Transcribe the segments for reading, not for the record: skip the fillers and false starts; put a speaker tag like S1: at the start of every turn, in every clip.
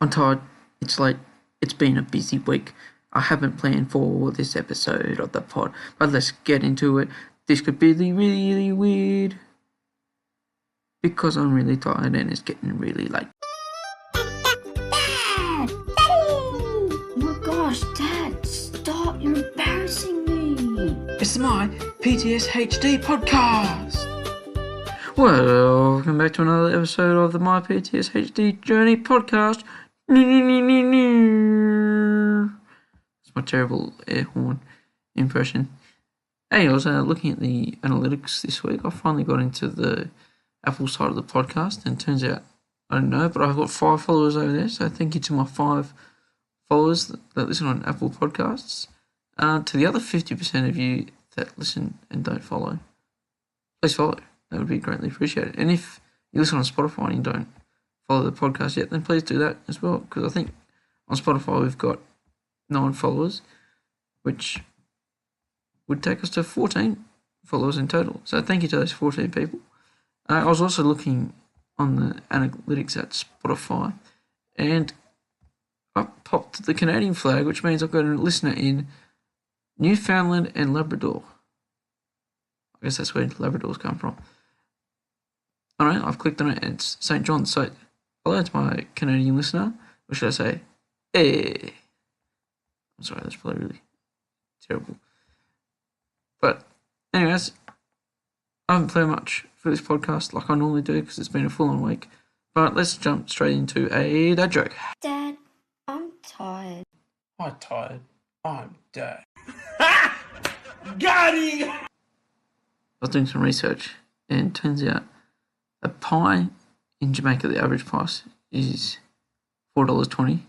S1: I'm tired. It's late. It's been a busy week. I haven't planned for this episode of the pod, but let's get into it. This could be really weird because I'm really tired and it's getting really late.
S2: Dad! Daddy! Oh my gosh, Dad, stop. You're embarrassing me.
S1: It's my PTSHD podcast. Welcome back to another episode of the My PTSHD Journey podcast. It's my terrible air horn impression. Hey, I was looking at the analytics this week. I finally got into the Apple side of the podcast, and it turns out, I don't know, but I've got 5 followers over there, so thank you to my 5 followers that listen on Apple Podcasts. To the other 50% of you that listen and don't follow, please follow. That would be greatly appreciated. And if you listen on Spotify and you don't follow the podcast yet, then please do that as well, because I think on Spotify we've got 9 followers, which would take us to 14 followers in total. So thank you to those 14 people. I was also looking on the analytics at Spotify, and I popped the Canadian flag, which means I've got a listener in Newfoundland and Labrador. I guess that's where Labradors come from. Alright, I've clicked on it and it's St. John's. So, hello to my Canadian listener. Or should I say, hey? I'm sorry, that's probably really terrible. But, anyways, I haven't played much for this podcast like I normally do because it's been a full-on week. But let's jump straight into a dad joke.
S2: Dad, I'm tired.
S1: I'm tired. I'm dead. Got him! I was doing some research, and it turns out a pie in Jamaica, the average price is $4.20.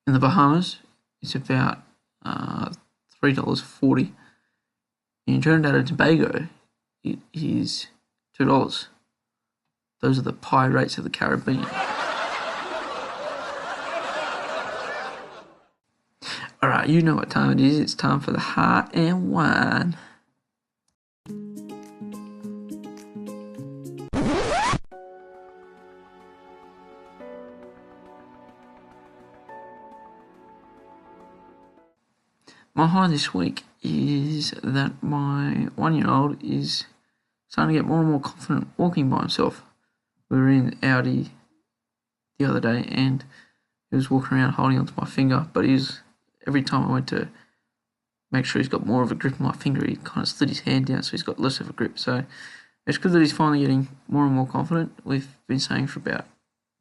S1: In the Bahamas, it's about $3.40. In Trinidad and Tobago, it is $2. Those are the pie rates of the Caribbean. Alright, you know what time it is. It's time for the Heart and Whine. My high this week is that my 1-year-old is starting to get more and more confident walking by himself. We were in Audi the other day and he was walking around holding onto my finger, but every time I went to make sure he's got more of a grip on my finger, he kind of slid his hand down so he's got less of a grip. So it's good that he's finally getting more and more confident. We've been saying for about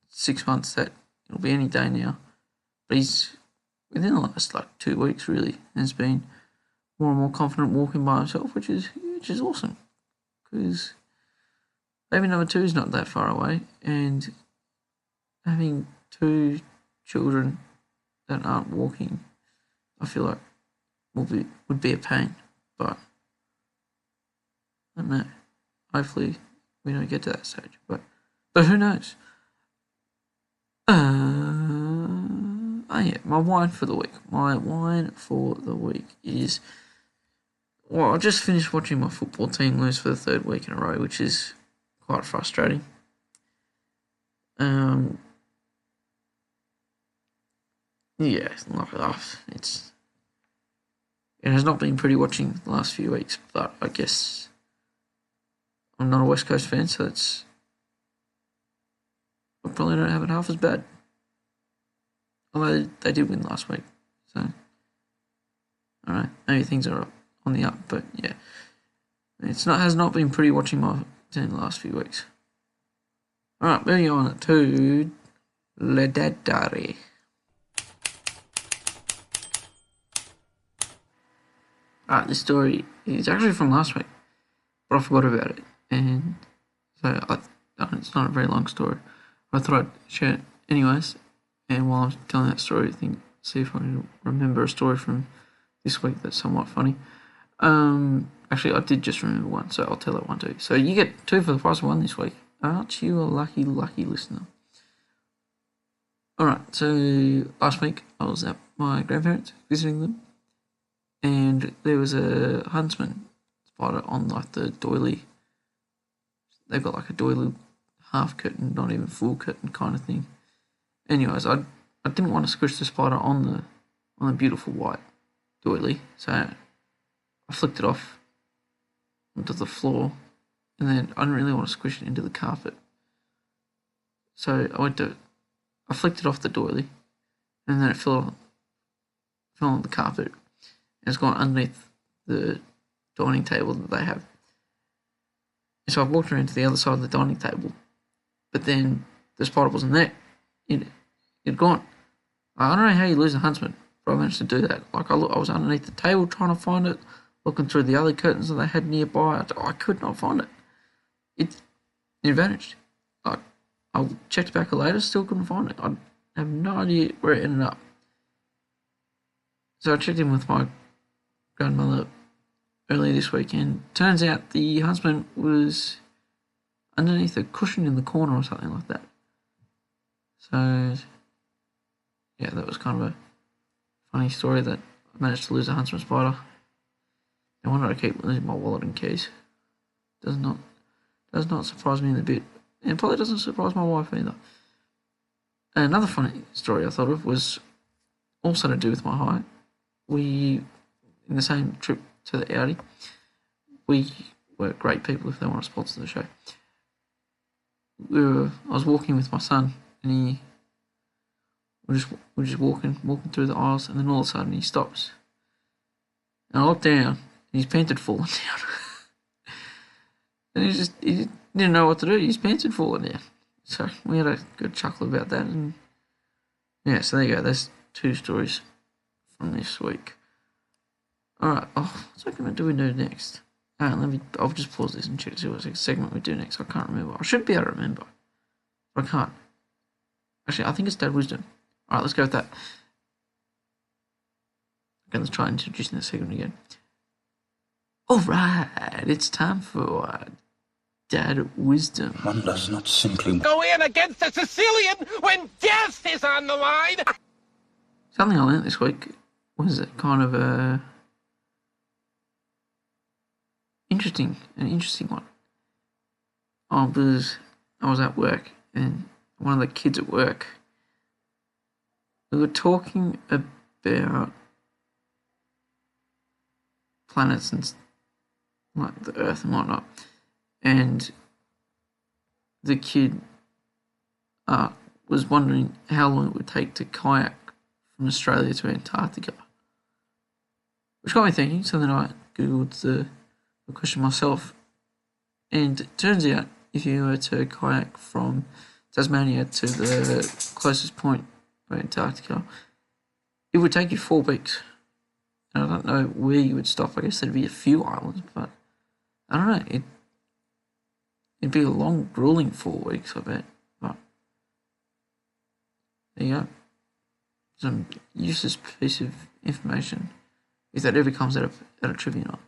S1: 6 months that it'll be any day now, but he's within the last 2 weeks really has been more and more confident walking by himself, which is awesome, because baby number 2 is not that far away, and having 2 children that aren't walking, I feel like would be a pain. But I don't know. Hopefully we don't get to that stage. But who knows? My wine for the week. My wine for the week is, well, I just finished watching my football team lose for the 3rd week in a row, which is quite frustrating. Yeah, it has not been pretty watching the last few weeks, but I guess I'm not a West Coast fan, so I probably don't have it half as bad. Although they did win last week, so I don't know, maybe things are on the up, but yeah, has not been pretty watching my team the last few weeks. Alright, moving on to Diaries. Alright, this story is actually from last week, but I forgot about it, and so it's not a very long story. I thought I'd share it anyways, and while I'm telling that story, see if I can remember a story from this week that's somewhat funny. Actually, I did just remember one, so I'll tell that one too. So you get 2 for the price of 1 this week. Aren't you a lucky listener? Alright, so last week I was at my grandparents visiting them, and there was a huntsman spider on the doily. They've got a doily half curtain, not even full curtain kind of thing. Anyways, I I didn't want to squish the spider on the beautiful white doily, so I flicked it off onto the floor, and then I didn't really want to squish it into the carpet. So I flicked it off the doily, and then it fell on the carpet, and it's gone underneath the dining table that they have. And so I walked around to the other side of the dining table, but then the spider wasn't there. It'd gone. I don't know how you lose a huntsman, but I managed to do that. Like I was underneath the table trying to find it, looking through the other curtains that they had nearby. I could not find it. It vanished. I checked back later, still couldn't find it. I have no idea where it ended up. So I checked in with my grandmother earlier this weekend. Turns out the huntsman was underneath a cushion in the corner or something like that. So, yeah, that was kind of a funny story that I managed to lose a huntsman spider. No wonder I keep losing my wallet and keys. Does not surprise me in a bit. And probably doesn't surprise my wife either. Another funny story I thought of was also to do with my height. In the same trip to the Audi, we were great people if they want to sponsor the show. I was walking with my son, and we're just walking through the aisles, and then all of a sudden he stops. And I look down, and his pants had fallen down. And he didn't know what to do. His pants had fallen down. So we had a good chuckle about that. And yeah, so there you go. There's 2 stories from this week. Alright, what's segment do we do next? I'll just pause this and check to see what segment we do next. I can't remember. I should be able to remember, but I can't. Actually, I think it's Dad Wisdom. Alright, let's go with that. Okay, let's try introducing the segment again. Alright, it's time for Dad Wisdom.
S3: One does not simply
S4: go in against a Sicilian when death is on the line.
S1: Something I learned this week was kind of an interesting one. I was at work, and one of the kids at work, we were talking about planets and like the Earth and whatnot, and the kid was wondering how long it would take to kayak from Australia to Antarctica, which got me thinking. So then I googled the question myself, and it turns out if you were to kayak from Tasmania to the closest point of Antarctica, it would take you 4 weeks. And I don't know where you would stop. I guess there'd be a few islands, but I don't know. It'd be a long, grueling 4 weeks, I bet. But there you go. Some useless piece of information, if that ever comes out of trivia night.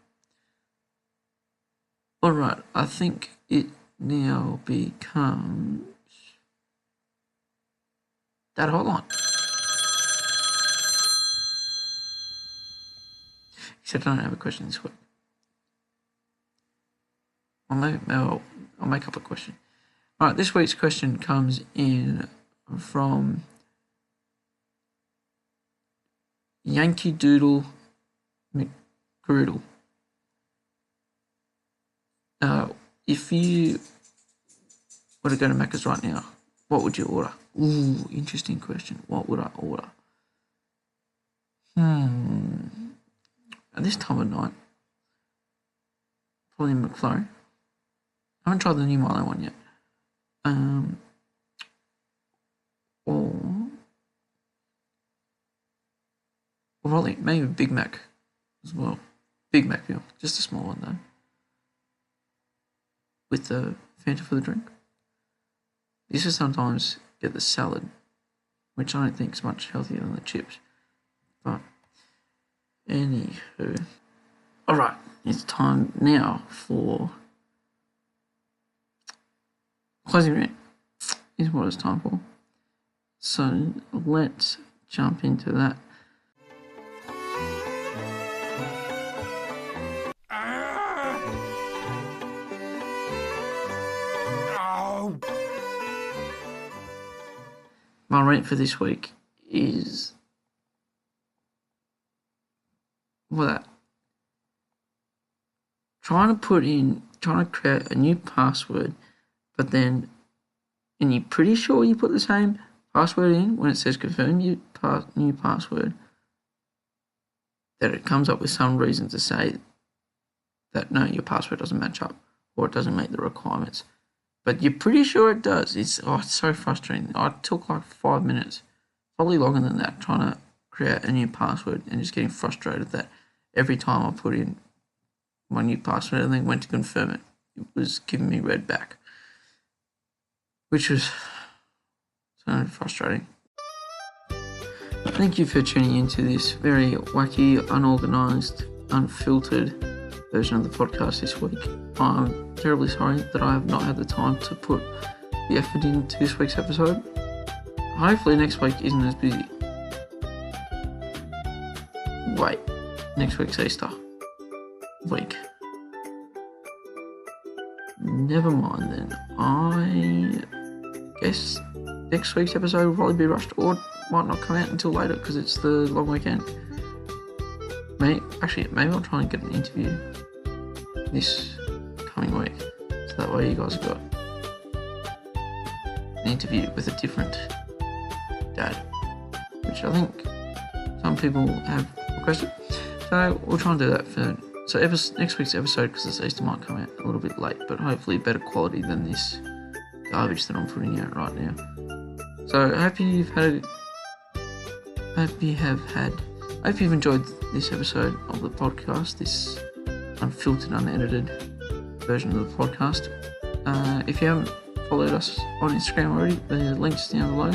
S1: Alright, I think it now becomes that hotline. Except I don't have a question this week. I'll make up a question. Alright, this week's question comes in from Yankee Doodle McGroodle. If you were to go to Macca's right now, what would you order? Ooh, interesting question. What would I order? At this time of night, probably McFlurry. I haven't tried the new Milo one yet. Or probably maybe a Big Mac as well. Big Mac meal, just a small one though. With the Fanta for the drink. I used to sometimes get the salad, which I don't think is much healthier than the chips. But anywho, alright, it's time now for closing rant. Is what it's time for. So let's jump into that. My rant for this week is trying to create a new password, but then, and you're pretty sure you put the same password in when it says confirm your new password, that it comes up with some reason to say that no, your password doesn't match up or it doesn't meet the requirements. But you're pretty sure it does. It's so frustrating. I took like 5 minutes, probably longer than that, trying to create a new password and just getting frustrated that every time I put in my new password and then went to confirm it, it was giving me red back, which was so frustrating. Thank you for tuning into this very wacky, unorganised, unfiltered version of the podcast this week. I'm terribly sorry that I have not had the time to put the effort into this week's episode. Hopefully next week isn't as busy. Wait, next week's Easter week. Never mind then. I guess next week's episode will probably be rushed or might not come out until later because it's the long weekend. Maybe I'll try and get an interview this coming week, so that way you guys have got an interview with a different dad, which I think some people have requested. So we'll try and do that for next week's episode, because it's Easter, might come out a little bit late, but hopefully better quality than this garbage that I'm putting out right now. So I hope you've enjoyed this episode of the podcast, this unfiltered, unedited version of the podcast. If you haven't followed us on Instagram already, the link's down below.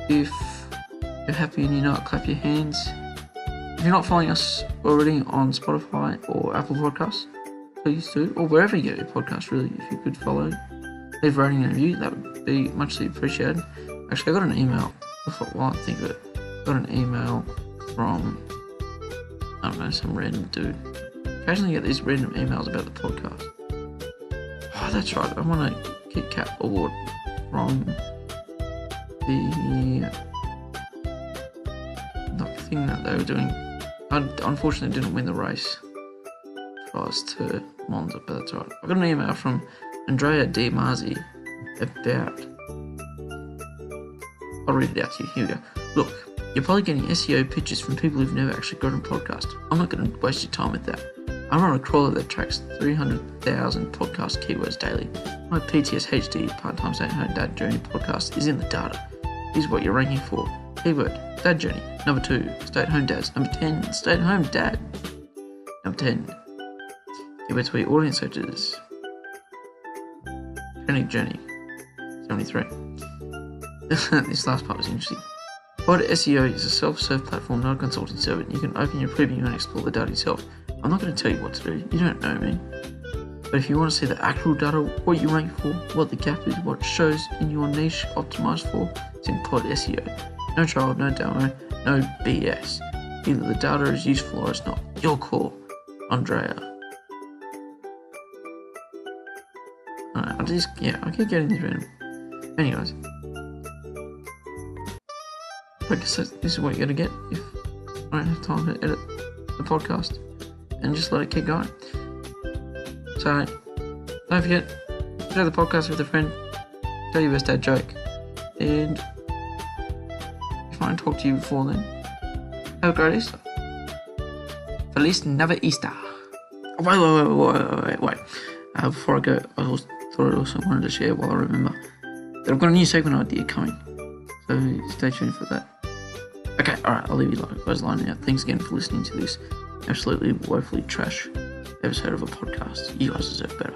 S1: If you're happy and you know it, clap your hands. If you're not following us already on Spotify or Apple Podcasts, please do, or wherever you get your podcast, really. If you could follow, leave a rating and review, that would be muchly appreciated. Actually, I got an email, while I think of it, from, I don't know, some random dude. Occasionally get these random emails about the podcast. Oh, that's right, I won a Kit Kat award from the thing that they were doing. I unfortunately didn't win the race prize to Monza, but that's alright. I got an email from Andrea Di Marzi about... I'll read it out to you. Here we go. Look, you're probably getting SEO pitches from people who've never actually got a podcast. I'm not going to waste your time with that. I'm on a crawler that tracks 300,000 podcast keywords daily. My PTSD part-time stay-at-home dad journey podcast is in the data. Here's what you're ranking for. Keyword, dad journey. Number 2, stay-at-home dads. Number 10, stay-at-home dad. Number 10, keywords for your audience searches. Training journey. 73. This last part was interesting. Pod SEO is a self-serve platform, not a consulting service. You can open your preview and explore the data yourself. I'm not going to tell you what to do. You don't know me. But if you want to see the actual data, what you rank for, what the gap is, what shows in your niche optimized for, it's in Pod SEO. No trial, no demo, no BS. Either the data is useful or it's not. Your call, Andrea. I keep getting these random. Anyways. Like I said, this is what you're going to get if I don't have time to edit the podcast and just let it keep going. So, don't forget, share the podcast with a friend, tell your best dad joke, and if I don't talk to you before then, have a great Easter. Feliz Nava Easter. Wait. Before I go, I also wanted to share, while I remember, that I've got a new segment idea coming, so stay tuned for that. Okay, alright, I'll leave you guys lining out. Thanks again for listening to this absolutely woefully trash episode of a podcast. You guys deserve better.